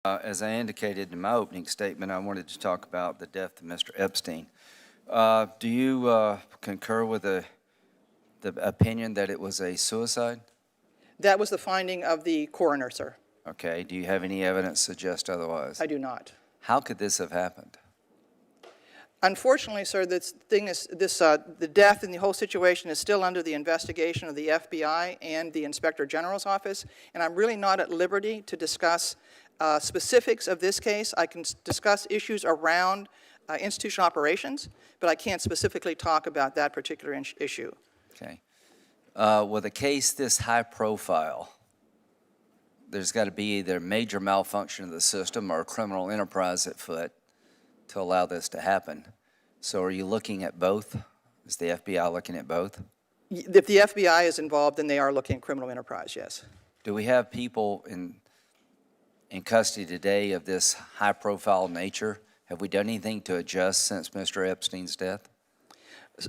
As I indicated in my opening statement, I wanted to talk about the death of Mr. Epstein. Do you concur with the opinion that it was a suicide? That was the finding of the coroner, sir. Okay. Do you have any evidence to suggest otherwise? I do not. How could this have happened? Unfortunately, sir, the death and the whole situation is still under the investigation of the FBI and the Inspector General's office, and I'm really not at liberty to discuss specifics of this case. I can discuss issues around institutional operations, but I can't specifically talk about that particular issue. Okay. With a case this high profile, there's got to be either major malfunction of the system or a criminal enterprise at foot to allow this to happen. So are you looking at both? Is the FBI looking at both? If the FBI is involved, then they are looking at criminal enterprise, yes. Do we have people in custody today of this high-profile nature? Have we done anything to adjust since Mr. Epstein's death?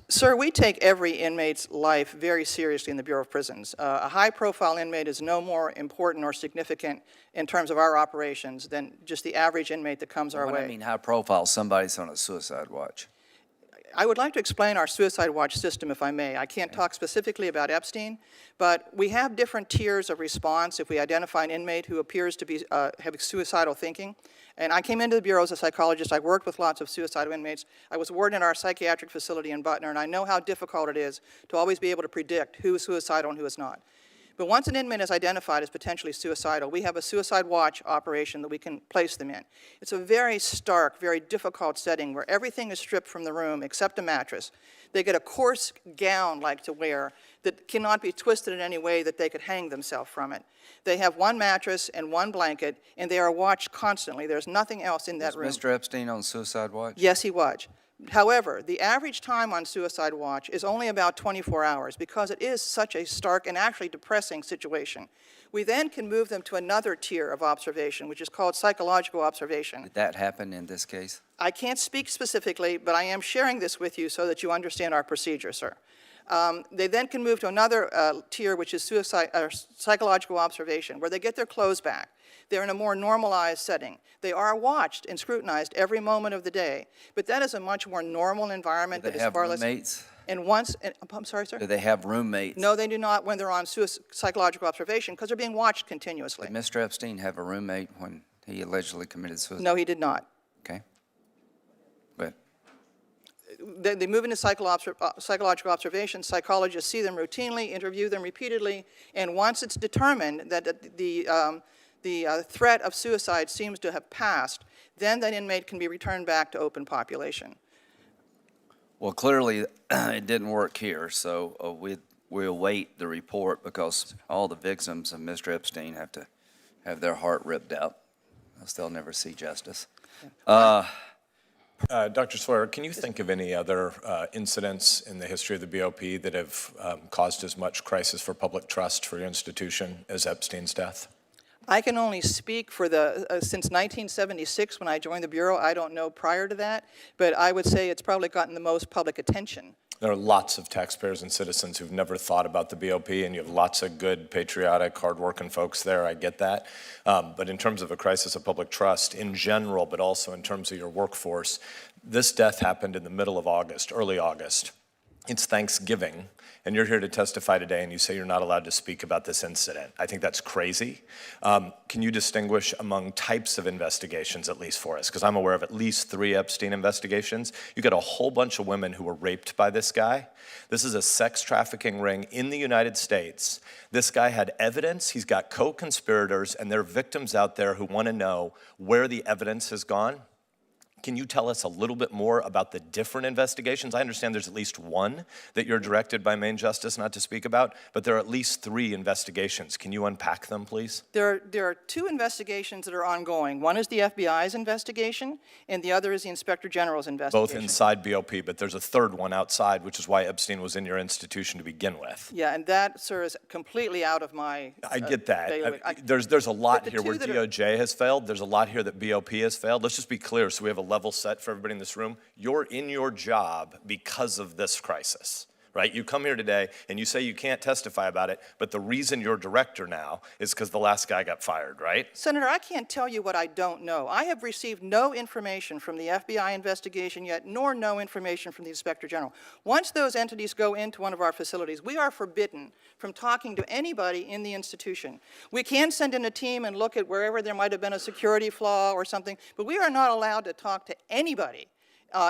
Sir, we take every inmate's life very seriously in the Bureau of Prisons. A high-profile inmate is no more important or significant in terms of our operations than just the average inmate that comes our way. When I mean high-profile, somebody's on a suicide watch. I would like to explain our suicide watch system, if I may. I can't talk specifically about Epstein, but we have different tiers of response if we identify an inmate who appears to be having suicidal thinking. And I came into the Bureau as a psychologist. I worked with lots of suicidal inmates. I was warden in our psychiatric facility in Butner, and I know how difficult it is to always be able to predict who is suicidal and who is not. But once an inmate is identified as potentially suicidal, we have a suicide watch operation that we can place them in. It's a very stark, very difficult setting where everything is stripped from the room except a mattress. They get a coarse gown-like to wear that cannot be twisted in any way that they could hang themselves from it. They have one mattress and one blanket, and they are watched constantly. There's nothing else in that room. Was Mr. Epstein on suicide watch? Yes, he was. However, the average time on suicide watch is only about 24 hours because it is such a stark and actually depressing situation. We then can move them to another tier of observation, which is called psychological observation. Did that happen in this case? I can't speak specifically, but I am sharing this with you so that you understand our procedure, sir. They then can move to another tier, which is psychological observation, where they get their clothes back. They're in a more normalized setting. They are watched and scrutinized every moment of the day, but that is a much more normal environment. Do they have roommates? I'm sorry, sir? Do they have roommates? No, they do not when they're on psychological observation because they're being watched continuously. Did Mr. Epstein have a roommate when he allegedly committed suicide? No, he did not. Okay. But they move into psychological observation. Psychologists see them routinely, interview them repeatedly, and once it's determined that the threat of suicide seems to have passed, then that inmate can be returned back to open population. well, clearly it didn't work here, so we await the report because all the victims of Mr. Epstein have to have their heart ripped out, else they'll never see justice. Dr. Sawyer, can you think of any other incidents in the history of the BOP that have caused as much crisis for public trust for your institution as Epstein's death? I can only speak for since 1976 when I joined the Bureau. I don't know prior to that, but I would say it's probably gotten the most public attention. There are lots of taxpayers and citizens who've never thought about the BOP, and you have lots of good, patriotic, hardworking folks there. I get that. But in terms of a crisis of public trust in general, but also in terms of your workforce, this death happened in the middle of August, early August. It's Thanksgiving, and you're here to testify today, and you say you're not allowed to speak about this incident. I think that's crazy. Can you distinguish among types of investigations, at least for us? Because I'm aware of at least 3 Epstein investigations. You got a whole bunch of women who were raped by this guy. This is a sex trafficking ring in the United States. This guy had evidence. He's got co-conspirators, and there are victims out there who want to know where the evidence has gone. Can you tell us a little bit more about the different investigations? I understand there's at least one that you're directed by Main Justice not to speak about, but there are at least 3 investigations. Can you unpack them, please? There are 2 investigations that are ongoing. One is the FBI's investigation, and the other is the Inspector General's investigation. Both inside BOP, but there's a 3rd one outside, which is why Epstein was in your institution to begin with. Yeah, and that, sir, is completely out of my I get that. There's a lot here where DOJ has failed. There's a lot here that BOP has failed. Let's just be clear so we have a level set for everybody in this room. You're in your job because of this crisis, right? You come here today and you say you can't testify about it, but the reason you're director now is because the last guy got fired, right? Senator, I can't tell you what I don't know. I have received no information from the FBI investigation yet, nor no information from the Inspector General. Once those entities go into one of our facilities, we are forbidden from talking to anybody in the institution. We can send in a team and look at wherever there might have been a security flaw or something, but we are not allowed to talk to anybody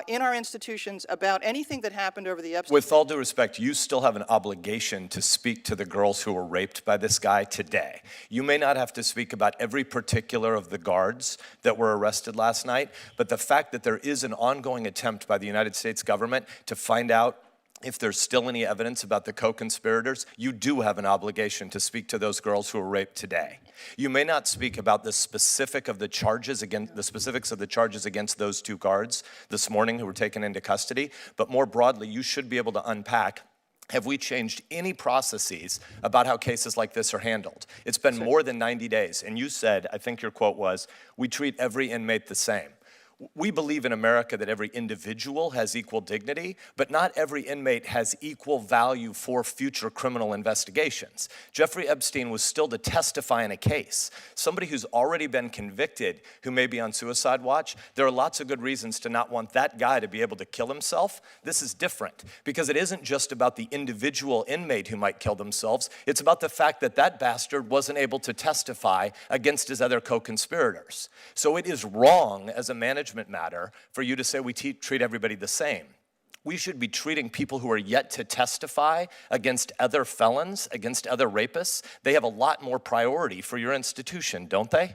in our institutions about anything that happened over the Epstein. With all due respect, you still have an obligation to speak to the girls who were raped by this guy today. You may not have to speak about every particular of the guards that were arrested last night, but the fact that there is an ongoing attempt by the United States government to find out if there's still any evidence about the co-conspirators, you do have an obligation to speak to those girls who were raped today. You may not speak about the specifics of the charges against those two guards this morning who were taken into custody, but more broadly, you should be able to unpack, have we changed any processes about how cases like this are handled? It's been more than 90 days, and you said, I think your quote was, we treat every inmate the same. We believe in America that every individual has equal dignity, but not every inmate has equal value for future criminal investigations. Jeffrey Epstein was still to testify in a case. Somebody who's already been convicted who may be on suicide watch, there are lots of good reasons to not want that guy to be able to kill himself. This is different because it isn't just about the individual inmate who might kill themselves. It's about the fact that that bastard wasn't able to testify against his other co-conspirators. So it is wrong as a management matter for you to say we treat everybody the same. We should be treating people who are yet to testify against other felons, against other rapists. They have a lot more priority for your institution, don't they?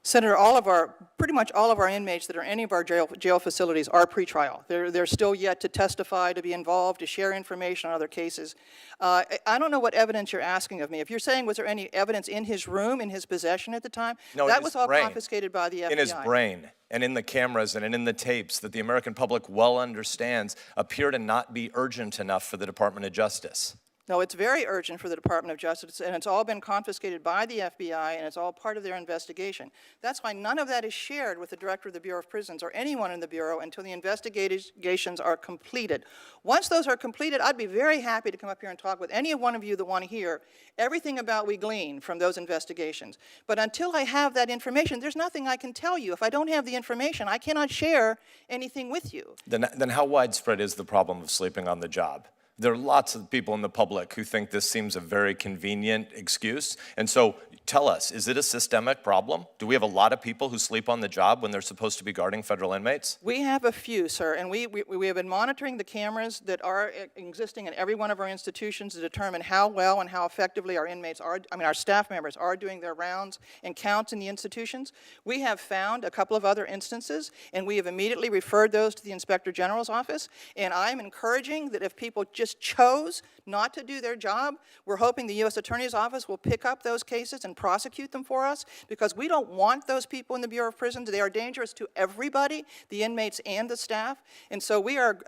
Senator, pretty much all of our inmates that are in any of our jail facilities are pretrial. They're still yet to testify, to be involved, to share information on other cases. I don't know what evidence you're asking of me. If you're saying, was there any evidence in his room, in his possession at the time? No, that was all confiscated by the FBI. In his brain and in the cameras and in the tapes that the American public well understands appear to not be urgent enough for the Department of Justice. No, it's very urgent for the Department of Justice, and it's all been confiscated by the FBI, and it's all part of their investigation. That's why none of that is shared with the Director of the Bureau of Prisons or anyone in the Bureau until the investigations are completed. Once those are completed, I'd be very happy to come up here and talk with any one of you that want to hear everything about we glean from those investigations. But until I have that information, there's nothing I can tell you. If I don't have the information, I cannot share anything with you. Then how widespread is the problem of sleeping on the job? There are lots of people in the public who think this seems a very convenient excuse. And so tell us, is it a systemic problem? Do we have a lot of people who sleep on the job when they're supposed to be guarding federal inmates? We have a few, sir, and we have been monitoring the cameras that are existing in every one of our institutions to determine how well and how effectively our our staff members are doing their rounds and counts in the institutions. We have found a couple of other instances, and we have immediately referred those to the Inspector General's office, and I'm encouraging that if people just chose not to do their job, we're hoping the U.S. Attorney's Office will pick up those cases and prosecute them for us, because we don't want those people in the Bureau of Prisons. They are dangerous to everybody, the inmates and the staff. And so we are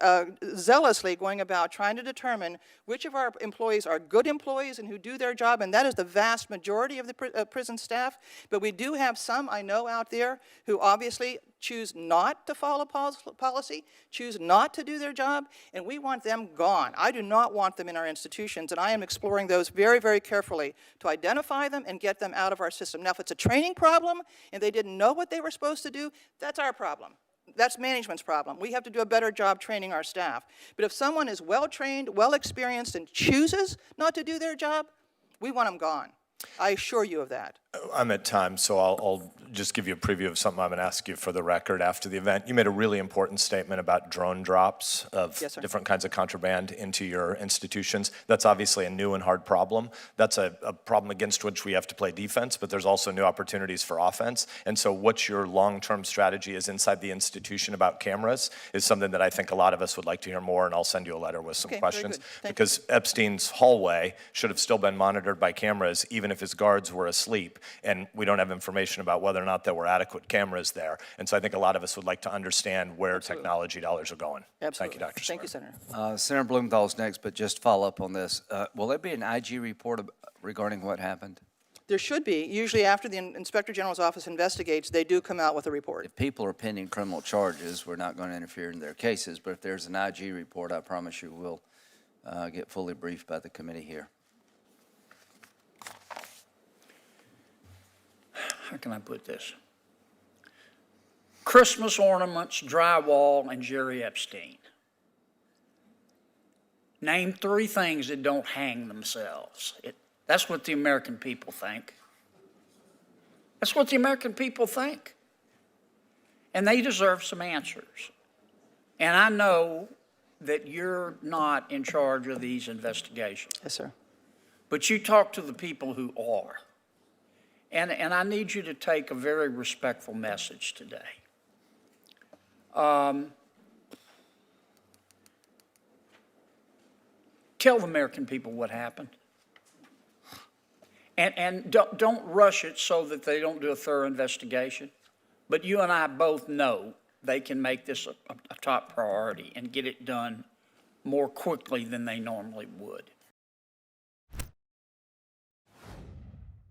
zealously going about trying to determine which of our employees are good employees and who do their job, and that is the vast majority of the prison staff. But we do have some, I know, out there who obviously choose not to follow policy, choose not to do their job, and we want them gone. I do not want them in our institutions, and I am exploring those very, very carefully to identify them and get them out of our system. Now, if it's a training problem and they didn't know what they were supposed to do, that's our problem. That's management's problem. We have to do a better job training our staff. But if someone is well-trained, well-experienced, and chooses not to do their job, we want them gone. I assure you of that. I'm at time, so I'll just give you a preview of something I'm going to ask you for the record after the event. You made a really important statement about drone drops of different kinds of contraband into your institutions. That's obviously a new and hard problem. That's a problem against which we have to play defense, but there's also new opportunities for offense. And so what your long-term strategy is inside the institution about cameras is something that I think a lot of us would like to hear more, and I'll send you a letter with some questions. Because Epstein's hallway should have still been monitored by cameras, even if his guards were asleep. And we don't have information about whether or not there were adequate cameras there. And so I think a lot of us would like to understand where technology dollars are going. Absolutely. Thank you, Dr. Thank you, Senator. Senator Blumenthal's next, but just follow up on this. Will there be an IG report regarding what happened? There should be. Usually after the Inspector General's office investigates, they do come out with a report. If people are pending criminal charges, we're not going to interfere in their cases. But if there's an IG report, I promise you we'll get fully briefed by the committee here. How can I put this? Christmas ornaments, drywall, and Jeffery Epstein. Name 3 things that don't hang themselves. That's what the American people think. That's what the American people think. And they deserve some answers. And I know that you're not in charge of these investigations, Yes, sir. but you talk to the people who are. And I need you to take a very respectful message today. Tell the American people what happened. And don't rush it so that they don't do a thorough investigation. But you and I both know they can make this a top priority and get it done more quickly than they normally would.